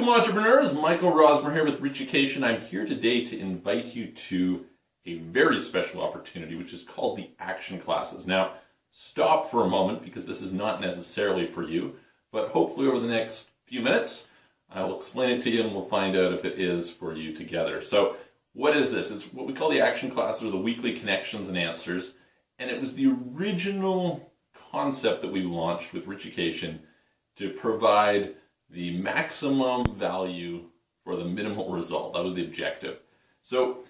Welcome, entrepreneurs. Michael Rosmer here with Richucation. I'm here today to invite you to a very special opportunity, which is called the action classes. Now, stop for a moment because this is not necessarily for you, but hopefully over the next few minutes, I will explain it to you and we'll find out if it is for you together. So, what is this? It's what we call the action classes, or the weekly connections and answers, and it was the original concept that we launched with Richucation to provide the maximum value for the minimal result. That was the objective. So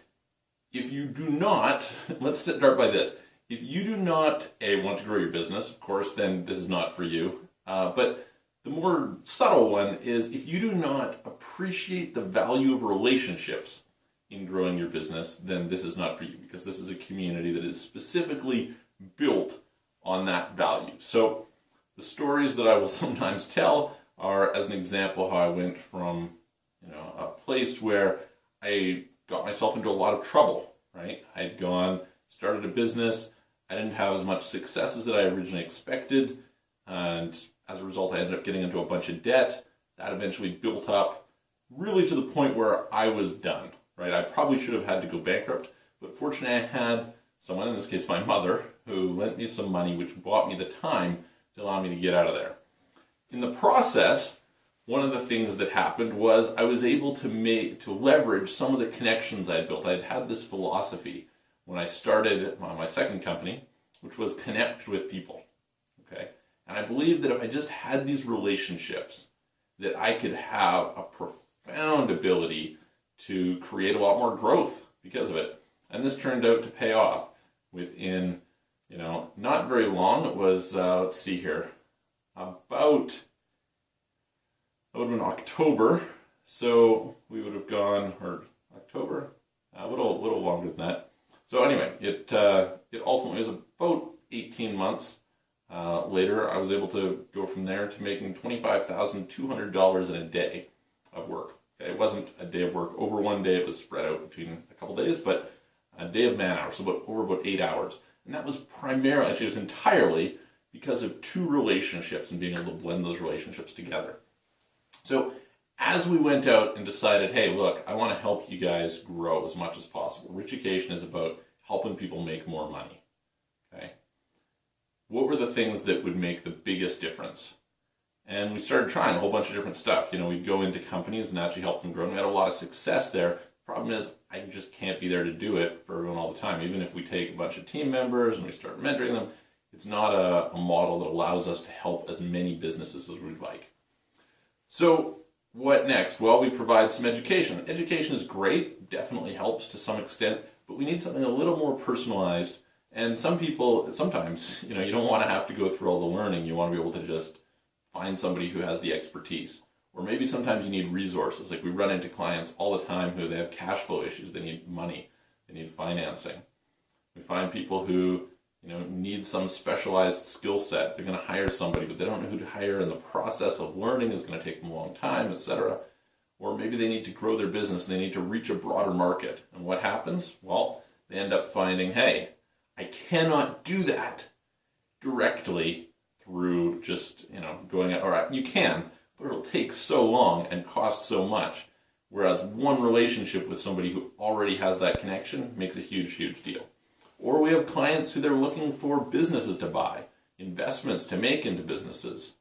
if you do not, let's start by this. If you do not, want to grow your business, of course, then this is not for you. But the more subtle one is if you do not appreciate the value of relationships in growing your business, then this is not for you, because this is a community that is specifically built on that value. So the stories that I will sometimes tell are, as an example, how I went from, a place where I got myself into a lot of trouble, right? I'd started a business, I didn't have as much success as that I originally expected, and as a result I ended up getting into a bunch of debt. That eventually built up really to the point where I was done, right? I probably should have had to go bankrupt, but fortunately I had someone, in this case my mother, who lent me some money, which bought me the time to allow me to get out of there. In the process, one of the things that happened was I was able to leverage some of the connections I had built. I had this philosophy when I started my second company, which was connect with people, okay? And I believed that if I just had these relationships, that I could have a profound ability to create a lot more growth because of it. And this turned out to pay off within, not very long. It was, let's see here, that would have been October, so we would have gone, or October, a little longer than that. So anyway, it ultimately was about 18 months later. I was able to go from there to making $25,200 in a day of work. Okay, it wasn't a day of work over one day, it was spread out between a couple days, but a day of man hours, so over about 8 hours. And that was primarily, actually it was entirely because of two relationships and being able to blend those relationships together. So as we went out and decided, hey, look, I want to help you guys grow as much as possible. Richucation is about helping people make more money. Okay? What were the things that would make the biggest difference? And we started trying a whole bunch of different stuff. We'd go into companies and actually help them grow. And we had a lot of success there. Problem is, I just can't be there to do it for everyone all the time. Even if we take a bunch of team members and we start mentoring them, it's not a model that allows us to help as many businesses as we'd like. So what next? Well, we provide some education. Education is great, definitely helps to some extent, but we need something a little more personalized. And some people, sometimes, you don't want to have to go through all the learning. You want to be able to just find somebody who has the expertise. Or maybe sometimes you need resources. Like we run into clients all the time who they have cash flow issues. They need money. They need financing. We find people who need some specialized skill set. They're going to hire somebody, but they don't know who to hire, and the process of learning is going to take them a long time, etc. Or maybe they need to grow their business and they need to reach a broader market. And what happens? Well, they end up finding, hey, I cannot do that directly through just, going out. All right, you can, but it'll take so long and cost so much. Whereas one relationship with somebody who already has that connection makes a huge, huge deal. Or we have clients who they're looking for businesses to buy, investments to make into businesses.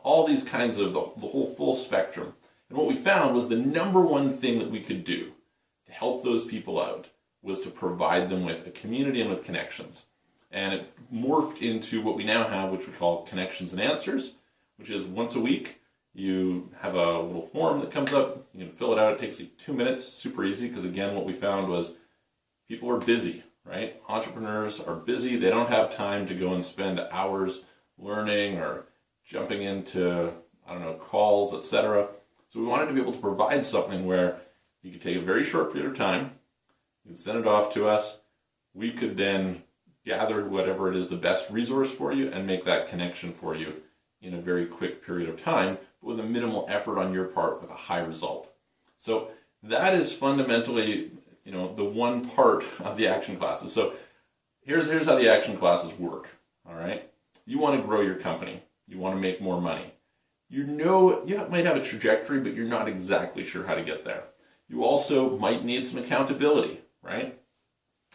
All these kinds of the whole full spectrum. And what we found was the number one thing that we could do to help those people out was to provide them with a community and with connections. And it morphed into what we now have, which we call Connections and Answers, which is once a week. You have a little form that comes up. You can fill it out. It takes you 2 minutes. Super easy, because again, what we found was people are busy. Right? Entrepreneurs are busy. They don't have time to go and spend hours learning or jumping into, calls, etc. So we wanted to be able to provide something where you could take a very short period of time, you could send it off to us, we could then gather whatever it is the best resource for you and make that connection for you in a very quick period of time, but with a minimal effort on your part with a high result. So that is fundamentally the one part of the action classes. So here's how the action classes work, all right? You want to grow your company. You want to make more money. you know you might have a trajectory, but you're not exactly sure how to get there. You also might need some accountability, right?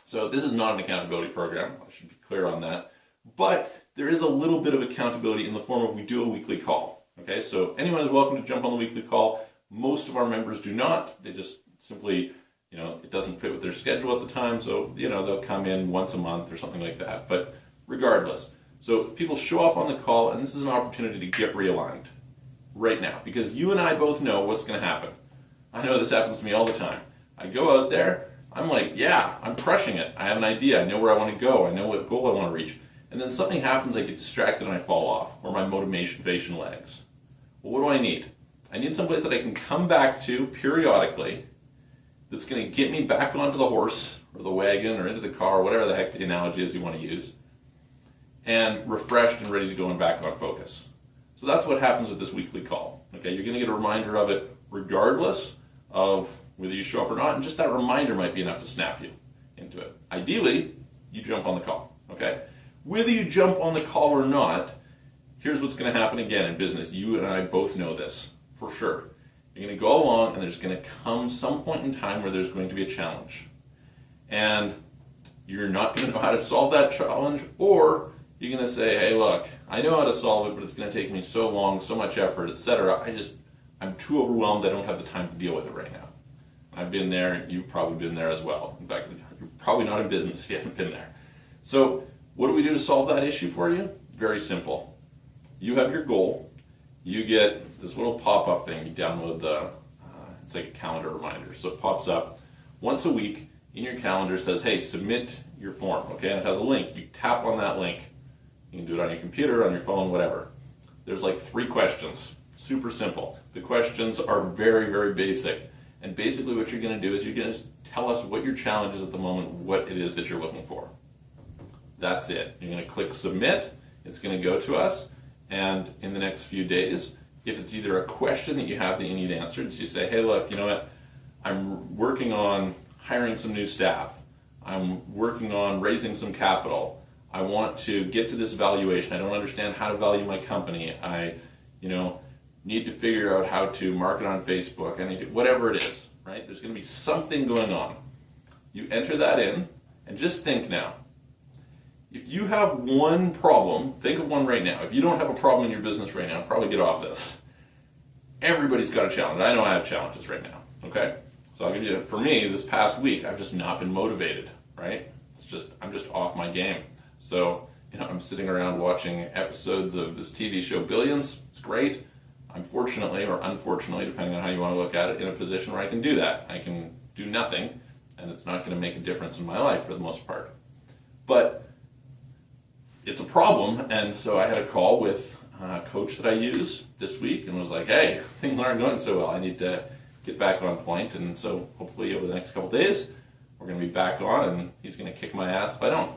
So this is not an accountability program, I should be clear on that, but there is a little bit of accountability in the form of we do a weekly call, okay? So anyone is welcome to jump on the weekly call. Most of our members do not. They just simply, it doesn't fit with their schedule at the time, so, they'll come in once a month or something like that. But regardless, so people show up on the call, and this is an opportunity to get realigned right now, because you and I both know what's going to happen. I know this happens to me all the time. I go out there, I'm like, yeah, I'm crushing it. I have an idea. I know where I want to go. I know what goal I want to reach. And then something happens, I get distracted and I fall off, or my motivation lags. Well, what do I need? I need someplace that I can come back to periodically that's going to get me back onto the horse or the wagon or into the car, or whatever the heck the analogy is you want to use, and refreshed and ready to go and back on focus. So that's what happens with this weekly call. Okay, you're going to get a reminder of it regardless of whether you show up or not, and just that reminder might be enough to snap you into it. Ideally, you jump on the call. Okay, whether you jump on the call or not, here's what's going to happen again in business. You and I both know this for sure. You're going to go along, and there's going to come some point in time where there's going to be a challenge, and you're not going to know how to solve that challenge, or you're going to say, hey, look, I know how to solve it, but it's going to take me so long, so much effort, etc. I'm too overwhelmed. I don't have the time to deal with it right now. I've been there. You've probably been there as well. In fact, you're probably not in business if you haven't been there. So what do we do to solve that issue for you? Very simple. You have your goal. You get this little pop-up thing. You download it's like a calendar reminder. So it pops up once a week in your calendar, says, hey, submit your form, okay? And it has a link. You tap on that link. You can do it on your computer, on your phone, whatever. There's like 3 questions. Super simple. The questions are very, very basic. And basically what you're going to do is you're going to tell us what your challenge is at the moment, what it is that you're looking for. That's it. You're going to click submit. It's going to go to us. And in the next few days, if it's either a question that you have that you need answered, so you say, hey, look, you know what? I'm working on hiring some new staff. I'm working on raising some capital. I want to get to this valuation. I don't understand how to value my company. I, need to figure out how to market on Facebook. I need to, whatever it is, right? There's going to be something going on. You enter that in, and just think now. If you have one problem, think of one right now. If you don't have a problem in your business right now, probably get off this. Everybody's got a challenge. I know I have challenges right now, okay? So I'll give you, for me, this past week, I've just not been motivated, right? I'm just off my game. So, I'm sitting around watching episodes of this TV show Billions. It's great. I'm fortunately, or unfortunately, depending on how you want to look at it, in a position where I can do that. I can do nothing, and it's not going to make a difference in my life for the most part. But it's a problem, and so I had a call with a coach that I use this week and was like, hey, things aren't going so well. I need to get back on point, and so hopefully over the next couple days, we're going to be back on, and he's going to kick my ass if I don't.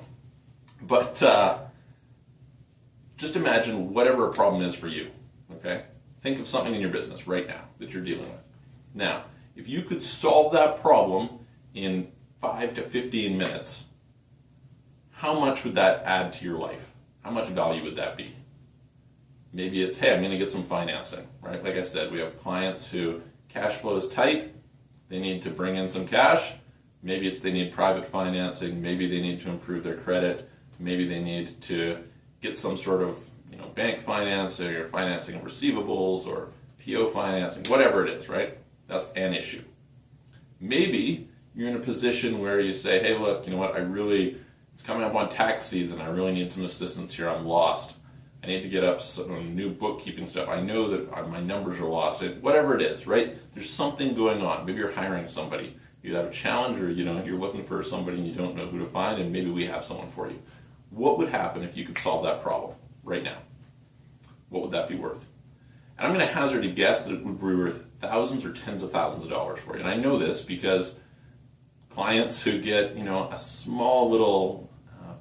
But just imagine whatever a problem is for you, okay? Think of something in your business right now that you're dealing with. Now, if you could solve that problem in 5 to 15 minutes, how much would that add to your life? How much value would that be? Maybe it's, hey, I'm going to get some financing, right? Like I said, we have clients who cash flow is tight. They need to bring in some cash. Maybe it's they need private financing. Maybe they need to improve their credit. Maybe they need to get some sort of bank financing or financing of receivables or PO financing, whatever it is, right? That's an issue. Maybe you're in a position where you say, hey, look, you know what, it's coming up on tax season. I really need some assistance here. I'm lost. I need to get up some new bookkeeping stuff. I know that my numbers are lost. Whatever it is, right? There's something going on. Maybe you're hiring somebody. You have a challenge, or you're looking for somebody and you don't know who to find, and maybe we have someone for you. What would happen if you could solve that problem right now? What would that be worth? And I'm going to hazard a guess that it would be worth thousands or tens of thousands of dollars for you. And I know this because clients who get, a small little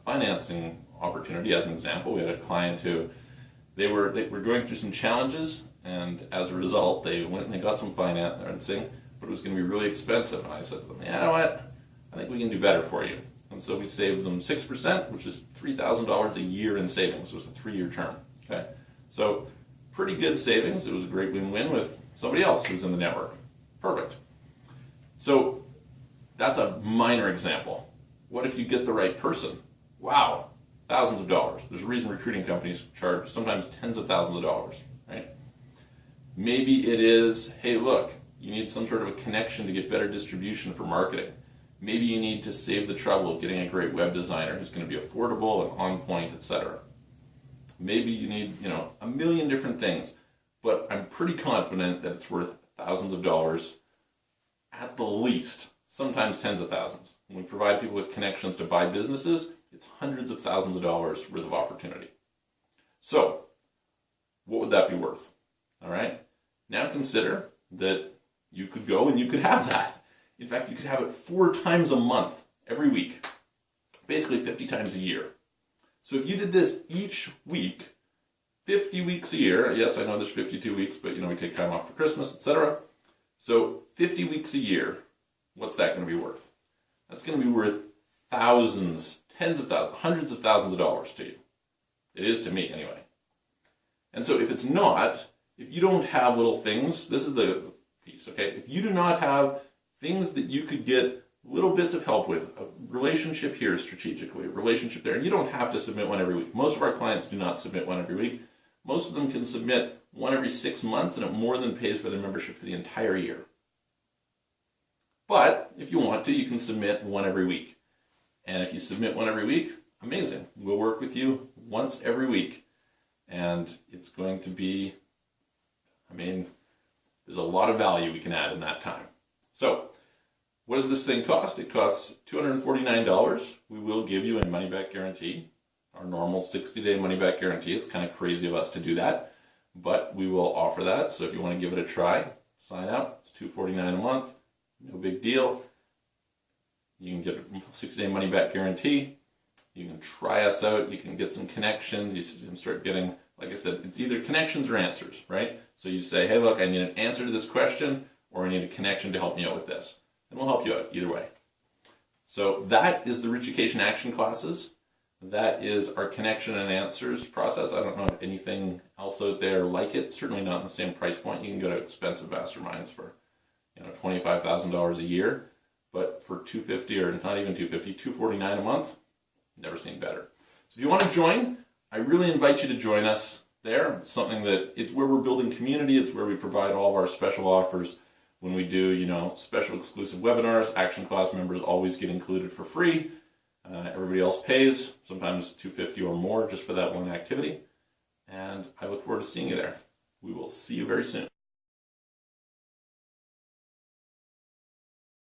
financing opportunity, as an example, we had a client who they were going through some challenges, and as a result, they went and they got some financing, but it was going to be really expensive. And I said to them, you know what? I think we can do better for you. And so we saved them 6%, which is $3,000 a year in savings. It was a 3-year term. Okay. So pretty good savings. It was a great win-win with somebody else who's in the network. Perfect. So that's a minor example. What if you get the right person? Wow, thousands of dollars. There's a reason recruiting companies charge sometimes tens of thousands of dollars, right? Maybe it is, hey, look, you need some sort of a connection to get better distribution for marketing. Maybe you need to save the trouble of getting a great web designer who's going to be affordable and on point, etc. Maybe you need, a million different things, but I'm pretty confident that it's worth thousands of dollars at the least, sometimes tens of thousands. When we provide people with connections to buy businesses, it's hundreds of thousands of dollars worth of opportunity. So, what would that be worth? All right? Now consider that you could go and you could have that. In fact, you could have it 4 times a month, every week. Basically 50 times a year. So if you did this each week, 50 weeks a year, yes, I know there's 52 weeks, but we take time off for Christmas, etc. So 50 weeks a year, what's that going to be worth? That's going to be worth thousands, tens of thousands, hundreds of thousands of dollars to you. It is to me, anyway. And so if it's not, if you don't have little things, this is the piece, okay? If you do not have things that you could get little bits of help with, a relationship here strategically, a relationship there, and you don't have to submit one every week. Most of our clients do not submit one every week. Most of them can submit one every 6 months, and it more than pays for their membership for the entire year. But if you want to, you can submit one every week. And if you submit one every week, amazing. We'll work with you once every week. And it's going to be, there's a lot of value we can add in that time. So, what does this thing cost? It costs $249. We will give you a money-back guarantee, our normal 60-day money-back guarantee. It's kind of crazy of us to do that, but we will offer that. So if you want to give it a try, sign up. It's $249 a month. No big deal. You can get a 60-day money-back guarantee. You can try us out. You can get some connections. You can start getting, like I said, it's either connections or answers, right? So you say, hey, look, I need an answer to this question, or I need a connection to help me out with this. And we'll help you out either way. So that is the Richucation action classes. That is our connection and answers process. I don't know of anything else out there like it. Certainly not in the same price point. You can go to expensive masterminds for $25,000 a year, but for $250 or not even $250, $249 a month, never seen better. So if you want to join, I really invite you to join us there. It's something that it's where we're building community. It's where we provide all of our special offers. When we do, special exclusive webinars, action class members always get included for free. Everybody else pays, sometimes $250 or more just for that one activity. And I look forward to seeing you there. We will see you very soon.